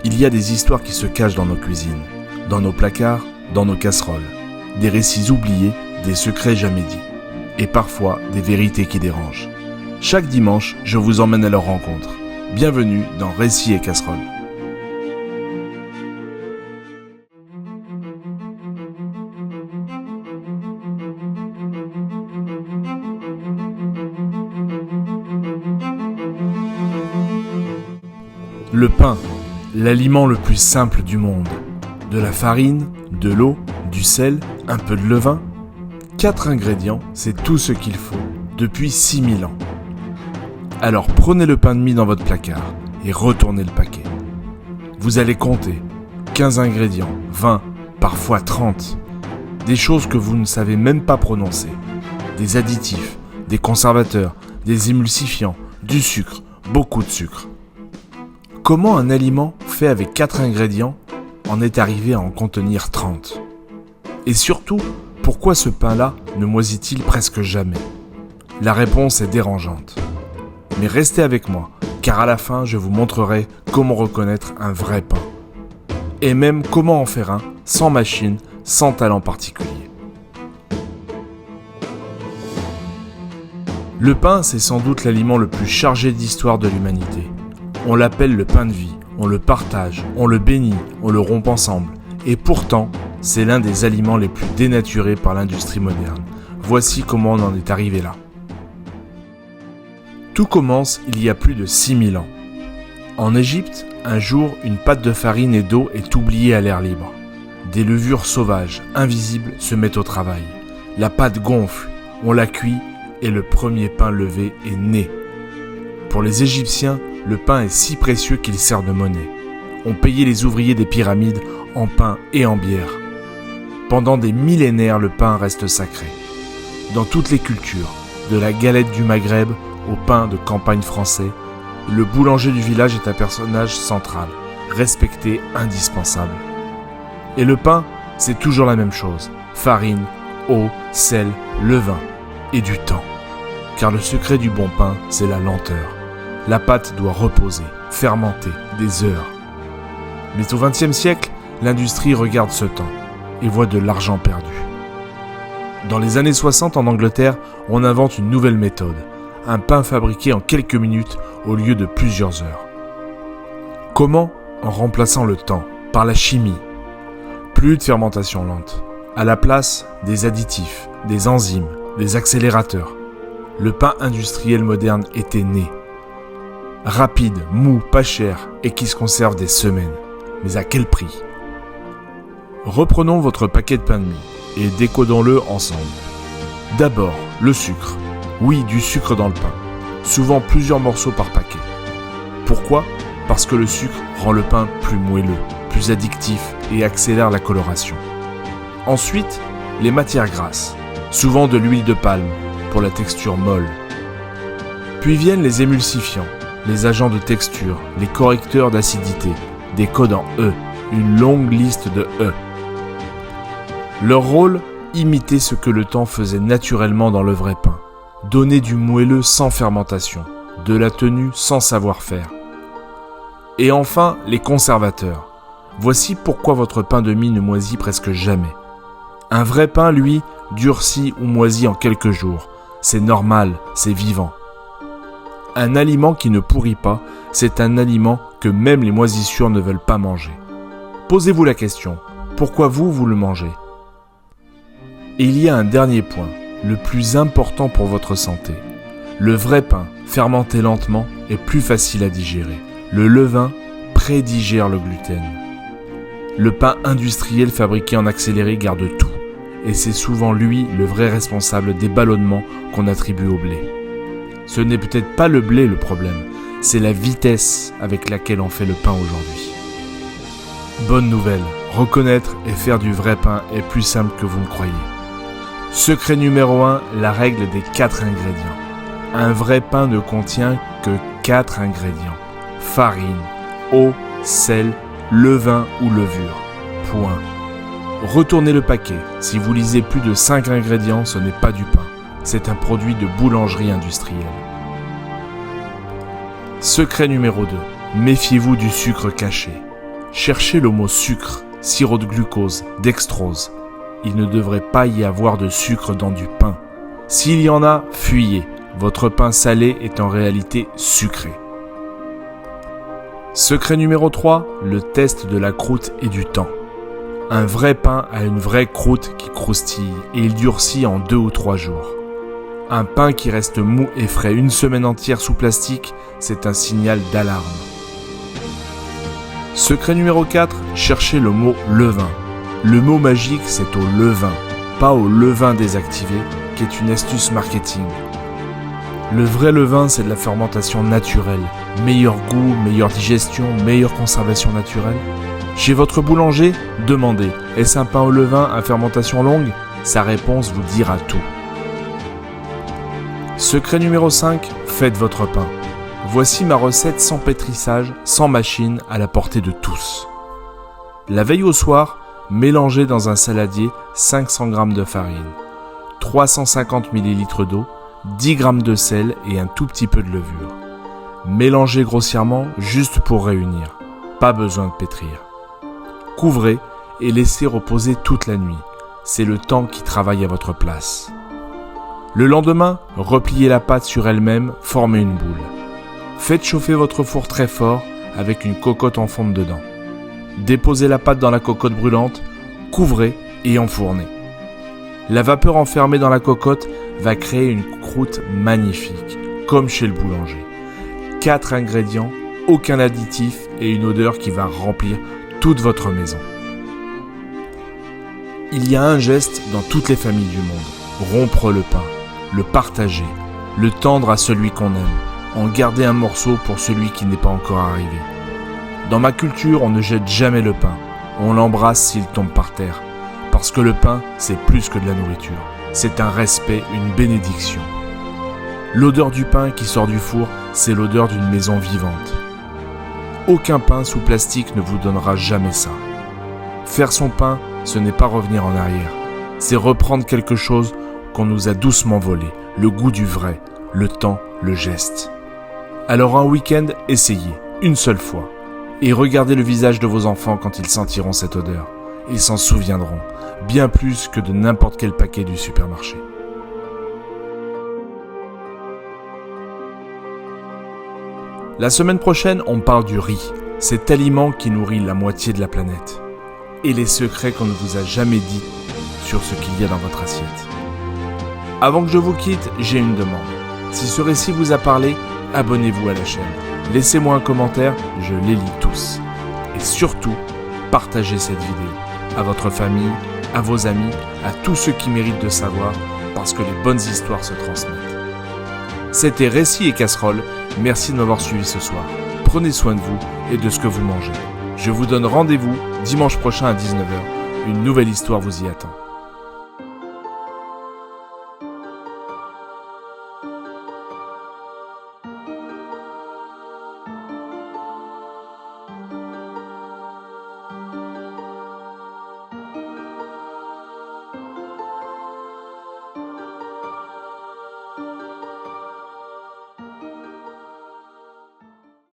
Il y a des histoires qui se cachent dans nos cuisines, dans nos placards, dans nos casseroles. Des récits oubliés, des secrets jamais dits. Et parfois, des vérités qui dérangent. Chaque dimanche, je vous emmène à leur rencontre. Bienvenue dans Récits et Casseroles. Le pain, l'aliment le plus simple du monde. De la farine, de l'eau, du sel, un peu de levain. 4 ingrédients, c'est tout ce qu'il faut, depuis 6000 ans. Alors prenez le pain de mie dans votre placard et retournez le paquet. Vous allez compter 15 ingrédients, 20, parfois 30. Des choses que vous ne savez même pas prononcer. Des additifs, des conservateurs, des émulsifiants, du sucre, beaucoup de sucre. Comment un aliment fait avec 4 ingrédients en est arrivé à en contenir 30 ? Et surtout, pourquoi ce pain-là ne moisit-il presque jamais ? La réponse est dérangeante. Mais restez avec moi, car à la fin, je vous montrerai comment reconnaître un vrai pain. Et même comment en faire un sans machine, sans talent particulier. Le pain, c'est sans doute l'aliment le plus chargé d'histoire de l'humanité. On l'appelle le pain de vie, on le partage, on le bénit, on le rompt ensemble. Et pourtant, c'est l'un des aliments les plus dénaturés par l'industrie moderne. Voici comment on en est arrivé là. Tout commence il y a plus de 6000 ans. En Égypte, un jour, une pâte de farine et d'eau est oubliée à l'air libre. Des levures sauvages, invisibles, se mettent au travail. La pâte gonfle, on la cuit et le premier pain levé est né. Pour les Égyptiens, le pain est si précieux qu'il sert de monnaie. On payait les ouvriers des pyramides en pain et en bière. Pendant des millénaires, le pain reste sacré. Dans toutes les cultures, de la galette du Maghreb au pain de campagne français, le boulanger du village est un personnage central, respecté, indispensable. Et le pain, c'est toujours la même chose. Farine, eau, sel, levain et du temps. Car le secret du bon pain, c'est la lenteur. La pâte doit reposer, fermenter, des heures. Mais au XXe siècle, l'industrie regarde ce temps et voit de l'argent perdu. Dans les années 60 en Angleterre, on invente une nouvelle méthode. Un pain fabriqué en quelques minutes au lieu de plusieurs heures. Comment ? En remplaçant le temps, par la chimie. Plus de fermentation lente. À la place, des additifs, des enzymes, des accélérateurs. Le pain industriel moderne était né. Rapide, mou, pas cher et qui se conserve des semaines. Mais à quel prix ? Reprenons votre paquet de pain de mie et décodons-le ensemble. D'abord, le sucre. Oui, du sucre dans le pain. Souvent plusieurs morceaux par paquet. Pourquoi ? Parce que le sucre rend le pain plus moelleux, plus addictif et accélère la coloration. Ensuite, les matières grasses. Souvent de l'huile de palme pour la texture molle. Puis viennent les émulsifiants, les agents de texture, les correcteurs d'acidité, des codes en E, une longue liste de E. Leur rôle, imiter ce que le temps faisait naturellement dans le vrai pain. Donner du moelleux sans fermentation, de la tenue sans savoir-faire. Et enfin, les conservateurs. Voici pourquoi votre pain de mie ne moisit presque jamais. Un vrai pain, lui, durcit ou moisit en quelques jours. C'est normal, c'est vivant. Un aliment qui ne pourrit pas, c'est un aliment que même les moisissures ne veulent pas manger. Posez-vous la question, pourquoi vous le mangez ? Et il y a un dernier point, le plus important pour votre santé. Le vrai pain, fermenté lentement, est plus facile à digérer. Le levain prédigère le gluten. Le pain industriel fabriqué en accéléré garde tout. Et c'est souvent lui le vrai responsable des ballonnements qu'on attribue au blé. Ce n'est peut-être pas le blé le problème, c'est la vitesse avec laquelle on fait le pain aujourd'hui. Bonne nouvelle, reconnaître et faire du vrai pain est plus simple que vous ne croyez. Secret numéro 1, la règle des 4 ingrédients. Un vrai pain ne contient que 4 ingrédients. Farine, eau, sel, levain ou levure. Point. Retournez le paquet. Si vous lisez plus de 5 ingrédients, ce n'est pas du pain. C'est un produit de boulangerie industrielle. Secret numéro 2. Méfiez-vous du sucre caché. Cherchez le mot sucre, sirop de glucose, dextrose. Il ne devrait pas y avoir de sucre dans du pain. S'il y en a, fuyez. Votre pain salé est en réalité sucré. Secret numéro 3, le test de la croûte et du temps. Un vrai pain a une vraie croûte qui croustille et il durcit en 2 ou 3 jours. Un pain qui reste mou et frais une semaine entière sous plastique, c'est un signal d'alarme. Secret numéro 4, cherchez le mot levain. Le mot magique, c'est au levain, pas au levain désactivé, qui est une astuce marketing. Le vrai levain, c'est de la fermentation naturelle. Meilleur goût, meilleure digestion, meilleure conservation naturelle. Chez votre boulanger, demandez « Est-ce un pain au levain à fermentation longue ?» Sa réponse vous dira tout. Secret numéro 5, faites votre pain. Voici ma recette sans pétrissage, sans machine, à la portée de tous. La veille au soir, mélangez dans un saladier 500 g de farine, 350 ml d'eau, 10 g de sel et un tout petit peu de levure. Mélangez grossièrement juste pour réunir. Pas besoin de pétrir. Couvrez et laissez reposer toute la nuit. C'est le temps qui travaille à votre place. Le lendemain, repliez la pâte sur elle-même, formez une boule. Faites chauffer votre four très fort avec une cocotte en fonte dedans. Déposez la pâte dans la cocotte brûlante, couvrez et enfournez. La vapeur enfermée dans la cocotte va créer une croûte magnifique, comme chez le boulanger. 4 ingrédients, aucun additif et une odeur qui va remplir toute votre maison. Il y a un geste dans toutes les familles du monde, rompre le pain, le partager, le tendre à celui qu'on aime, en garder un morceau pour celui qui n'est pas encore arrivé. Dans ma culture, on ne jette jamais le pain, on l'embrasse s'il tombe par terre, parce que le pain, c'est plus que de la nourriture, c'est un respect, une bénédiction. L'odeur du pain qui sort du four, c'est l'odeur d'une maison vivante. Aucun pain sous plastique ne vous donnera jamais ça. Faire son pain, ce n'est pas revenir en arrière, c'est reprendre quelque chose qu'on nous a doucement volé, le goût du vrai, le temps, le geste. Alors un week-end, essayez, une seule fois, et regardez le visage de vos enfants quand ils sentiront cette odeur. Ils s'en souviendront, bien plus que de n'importe quel paquet du supermarché. La semaine prochaine, on parle du riz, cet aliment qui nourrit la moitié de la planète, et les secrets qu'on ne vous a jamais dit sur ce qu'il y a dans votre assiette. Avant que je vous quitte, j'ai une demande. Si ce récit vous a parlé, abonnez-vous à la chaîne. Laissez-moi un commentaire, je les lis tous. Et surtout, partagez cette vidéo à votre famille, à vos amis, à tous ceux qui méritent de savoir, parce que les bonnes histoires se transmettent. C'était Récits et Casseroles, merci de m'avoir suivi ce soir. Prenez soin de vous et de ce que vous mangez. Je vous donne rendez-vous dimanche prochain à 19h. Une nouvelle histoire vous y attend.